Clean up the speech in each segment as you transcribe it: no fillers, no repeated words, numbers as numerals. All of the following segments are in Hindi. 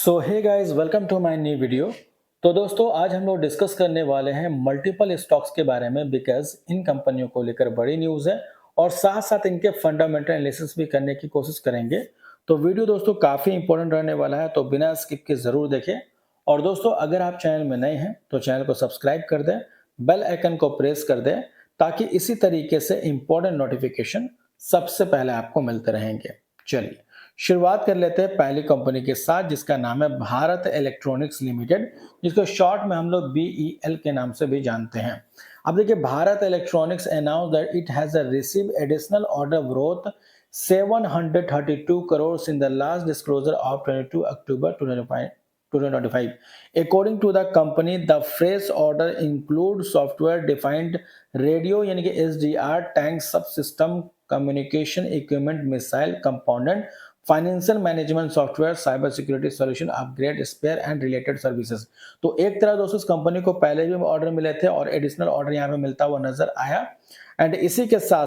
So hey guys, welcome to my new video. तो दोस्तों, आज हम लोग डिस्कस करने वाले हैं मल्टीपल स्टॉक्स के बारे में, बिकॉज इन कंपनियों को लेकर बड़ी न्यूज़ है और साथ साथ इनके फंडामेंटल एनालिसिस भी करने की कोशिश करेंगे। तो वीडियो दोस्तों काफ़ी इंपॉर्टेंट रहने वाला है, तो बिना स्किप के ज़रूर देखें। और दोस्तों, अगर आप चैनल में नए हैं तो चैनल को सब्सक्राइब कर दें, बेल आइकन को प्रेस कर दें, ताकि इसी तरीके से इंपॉर्टेंट नोटिफिकेशन सबसे पहले आपको मिलते रहेंगे। चलिए शुरुआत कर लेते हैं पहली कंपनी के साथ, जिसका नाम है भारत इलेक्ट्रॉनिक्स लिमिटेड, जिसको शॉर्ट में हम लोग BEL के नाम से भी जानते हैं। अब देखिए, Bharat electronics announce that it has receive additional order worth 732 crore in the last disclosure of 22 October 2025. According to the company, the fresh order include software defined radio यानी कि SDR, tank subsystem, communication equipment, missile component, financial management software, cyber security solution, upgrade, spare and related services. तो एक तरह दोस्तों, इस कंपनी को पहले भी ऑर्डर मिले थे और एडिशनल ऑर्डर यहाँ पे मिलता हुआ नजर आया। एंड इसी के साथ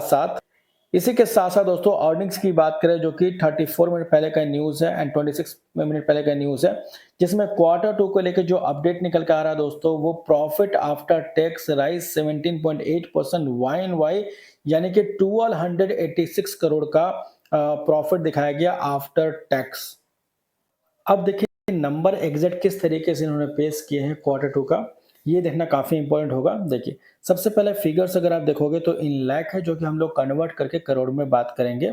साथ दोस्तों, अर्निंग्स की बात करें जो कि 34 मिनट पहले का न्यूज है एंड 26 मिनट पहले का न्यूज है, जिसमें Q2 को लेकर जो अपडेट निकल के आ रहा है दोस्तों, वो profit after tax rise 17.8% YoY, यानी कि 1286 करोड़ का प्रॉफिट दिखाया गया आफ्टर टैक्स। अब देखिए नंबर एग्जैक्ट किस तरीके से इन्होंने पेश किए हैं Q2 का, ये देखना काफी इंपॉर्टेंट होगा। देखिए, सबसे पहले फिगर्स अगर आप देखोगे तो इन लाख है, जो कि हम लोग कन्वर्ट करके करोड़ में बात करेंगे।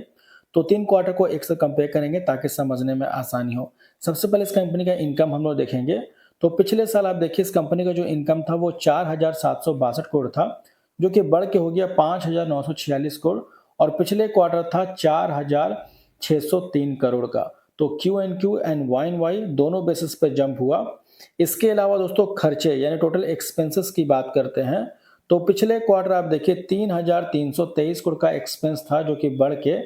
तो 3 क्वार्टर को एक से कंपेयर करेंगे ताकि समझने में आसानी हो। सबसे पहले इस कंपनी का इनकम हम लोग देखेंगे, तो पिछले साल आप देखिए इस कंपनी का जो इनकम था वो 4,762 करोड़ था, जो कि बढ़ के हो गया 5,946 करोड़, और पिछले क्वार्टर था 4,603 करोड़ का। तो Q&Q एंड YoY दोनों बेसिस पे जंप हुआ। इसके अलावा दोस्तों, खर्चे यानी टोटल एक्सपेंसेस की बात करते हैं, तो पिछले क्वार्टर आप देखिए 3,323 करोड़ का एक्सपेंस था, जो कि बढ़ के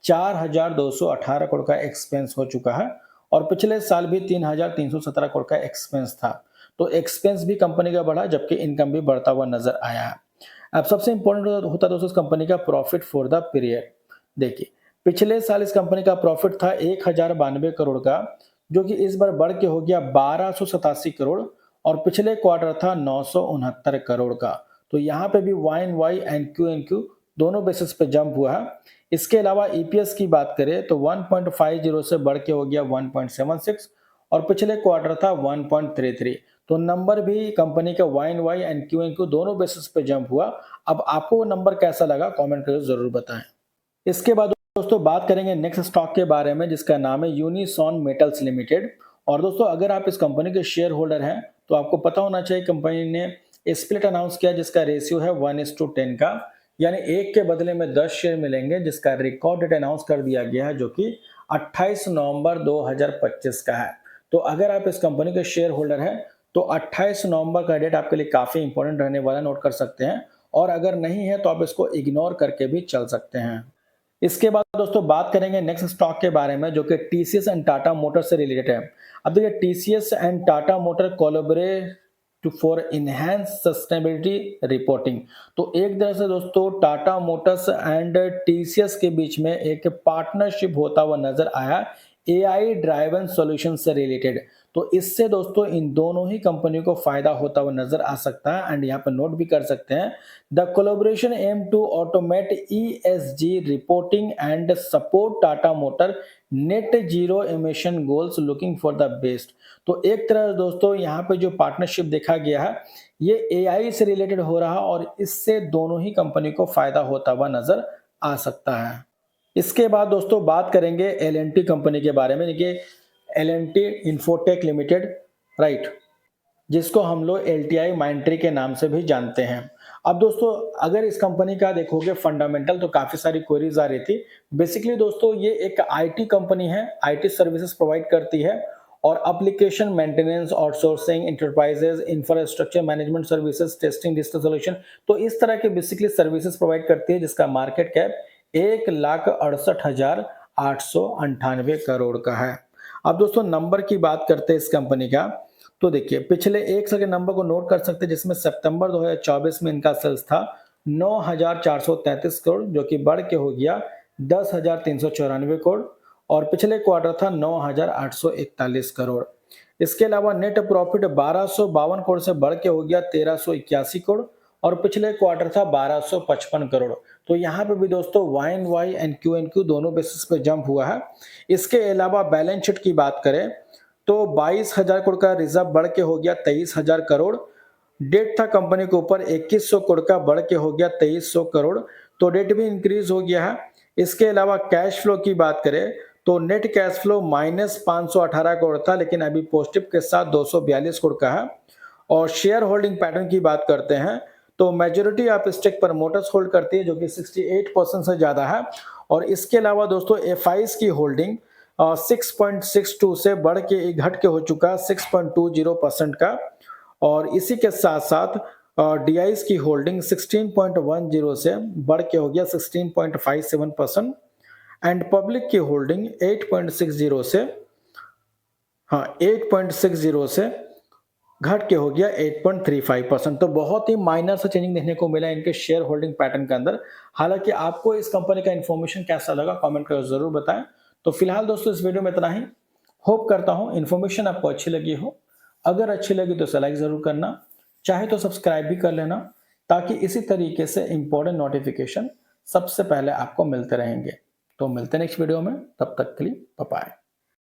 4,218 करोड़ का एक्सपेंस हो चुका है, और पिछले साल भी 3,317 करोड़ का एक्सपेंस था। तो एक्सपेंस भी कंपनी का बढ़ा, जबकि इनकम भी बढ़ता हुआ नजर आया है। अब सबसे इंपॉर्टेंट होता है दोस्तों इस कंपनी का प्रॉफिट फॉर द पीरियड। देखिए, पिछले साल इस कंपनी का प्रॉफिट था 1,092 करोड़ का, जो कि इस बार बढ़ के हो गया 1,287 करोड़, और पिछले क्वार्टर था 969 करोड़ का। तो यहाँ पे भी YoY एंड Q&Q दोनों बेसिस पे जंप हुआ है। इसके अलावा EPS की बात करें तो 1.50 से बढ़ के हो गया 1.76, और पिछले क्वार्टर था 1.33। तो नंबर भी कंपनी का YoY एंड Q&Q दोनों बेसिस पे जंप हुआ। अब आपको वो नंबर कैसा लगा, कमेंट करके जरूर बताएं। इसके बाद दोस्तों बात करेंगे नेक्स्ट स्टॉक के बारे में, जिसका नाम है यूनिसॉन मेटल्स लिमिटेड। और दोस्तों, अगर आप इस कंपनी के शेयर होल्डर हैं तो आपको पता होना चाहिए कंपनी ने स्प्लिट अनाउंस किया, जिसका रेशियो है 1:10 का, यानी एक के बदले में 10 शेयर मिलेंगे, जिसका रिकॉर्ड डेट अनाउंस कर दिया गया है, जो कि 28 नवंबर 2025 का है। तो अगर आप इस कंपनी के शेयर होल्डर हैं तो 28 नवंबर का डेट आपके लिए काफी इंपॉर्टेंट रहने वाला, नोट कर सकते हैं, और अगर नहीं है तो आप इसको इग्नोर करके भी चल सकते हैं। इसके बाद दोस्तों बात करेंगे नेक्स्ट स्टॉक के बारे में, जो कि TCS एंड टाटा मोटर से रिलेटेड है। अब देखिए, TCS and Tata motor collaborate for enhance sustainability reporting. तो एक तरह से दोस्तों टाटा मोटर्स एंड TCS के बीच में एक पार्टनरशिप होता हुआ नजर आया, AI ड्राइवन सॉल्यूशन से रिलेटेड। तो इससे दोस्तों इन दोनों ही कंपनियों को फायदा होता हुआ नजर आ सकता है, एंड यहाँ पर नोट भी कर सकते हैं, the collaboration aim to automate ESG reporting and support Tata motor net zero emission goals looking for the best. तो एक तरह दोस्तों यहाँ पे जो पार्टनरशिप देखा गया है, ये AI से रिलेटेड हो रहा है, और इससे दोनों ही कंपनी को फायदा होता हुआ नजर आ सकता है। इसके बाद दोस्तों बात करेंगे L&T कंपनी के बारे में। देखिए, L&T इंफोटेक लिमिटेड, राइट, जिसको हम लोग LTI माइंट्री के नाम से भी जानते हैं। अब दोस्तों, अगर इस कंपनी का देखोगे फंडामेंटल, तो काफी सारी क्वेरीज आ रही थी। बेसिकली दोस्तों, ये एक IT कंपनी है, IT सर्विसेज प्रोवाइड करती है, और application maintenance, outsourcing, enterprises, infrastructure management services, testing, digital solution, तो इस तरह के बेसिकली सर्विसेज प्रोवाइड करती है, जिसका मार्केट कैप 1,68,898 करोड़ का है। अब दोस्तों नंबर की बात करते हैं इस कंपनी का, तो देखिए पिछले एक साल के नंबर को नोट कर सकते हैं, जिसमें सितंबर 2024 में इनका सेल्स था 9,433 करोड़, जो कि बढ़ के हो गया 10,394 करोड़, और पिछले क्वार्टर था 9,841 करोड़। इसके अलावा नेट प्रॉफिट 1252 करोड़ से बढ़ के हो गया 1381 करोड़ और पिछले क्वार्टर था 1255 करोड़। तो यहाँ पे भी दोस्तों YoY एंड QoQ दोनों बेसिस पे जंप हुआ है। इसके अलावा बैलेंस शीट की बात करें तो 22,000 करोड़ का रिजर्व बढ़ के हो गया 23,000 करोड़। डेट था कंपनी के ऊपर 2100 करोड़ का बढ़ के हो गया 2300 करोड़। तो डेट भी इंक्रीज हो गया है। इसके अलावा कैश फ्लो की बात करें तो नेट कैश फ्लो -518 करोड़ था, लेकिन अभी पॉजिटिव के साथ 242 करोड़ का है। और शेयर होल्डिंग पैटर्न की बात करते हैं तो majority of stake promoters hold करती है, जो कि 68% से ज़्यादा है। और इसके अलावा दोस्तों एफआईज की होल्डिंग 6.62 से बढ़ के घट के हो चुका 6.20% का। और इसी के साथ साथ डीआईज की होल्डिंग 16.10 से बढ़ के हो गया 16.57% एंड पब्लिक की होल्डिंग 8.60 से 8.60 से घट के हो गया 8.35%। तो बहुत ही माइनर सा चेंजिंग देखने को मिला इनके शेयर होल्डिंग पैटर्न के अंदर। हालांकि आपको इस कंपनी का इन्फॉर्मेशन कैसा लगा कमेंट कर जरूर बताएं। तो फिलहाल दोस्तों इस वीडियो में इतना ही। होप करता हूं इन्फॉर्मेशन आपको अच्छी लगी हो। अगर अच्छी लगी तो इसे लाइक जरूर करना, चाहे तो सब्सक्राइब भी कर लेना, ताकि इसी तरीके से इंपॉर्टेंट नोटिफिकेशन सबसे पहले आपको मिलते रहेंगे। तो मिलते हैं नेक्स्ट वीडियो में, तब तक के लिए बाय बाय।